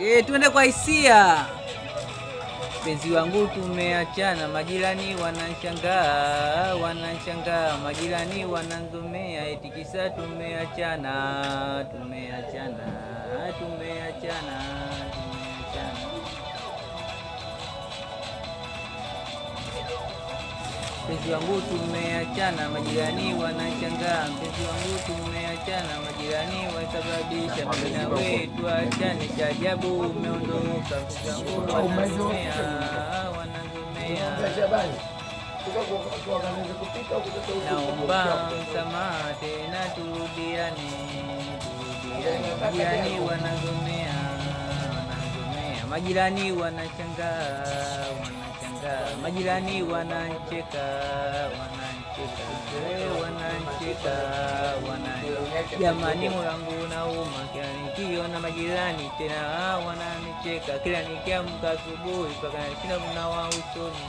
Tuende kwa hisia. Penzi wangu tumeachana, majirani wanashangaa, majirani wananzomea, eti kisa tumeachana. Penzi wangu tumeachana, majirani wanashangaa, penzi wangu tumeachana, majirani wasababisha, mbona wetu achane, cha ajabu umeondoka, penzi wangu wanazomea. Naomba msamaha tena, turudiane, majirani wanazomea, majirani wanashangaa, majirani wanacheka, jamani mwanangu nauma, kila nikiona majirani tena wananicheka, kila nikiamka asubuhi mpaka nashinda kunawa usoni.